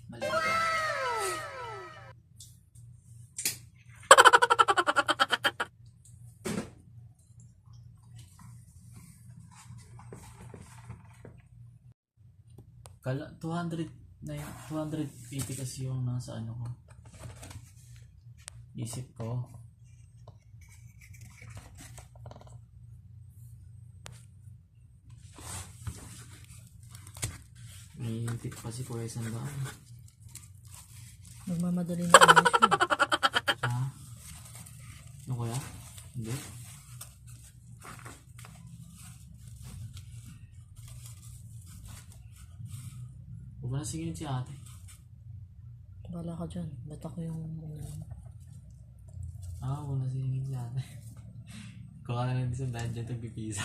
Mali. Kala 200 na yun, 280 kasi yung nasa ano ko. Isip ko. May tip pa si Kuya Sandaan. Nagmamadali na ano siya. Ha? Ano kuya? Hindi? Huwag mo na singin si ate. Bala ka dyan. Ba't ako yung Huwag na singin si ate. Kung ka na lang sa dahil dyan, tagpipisa.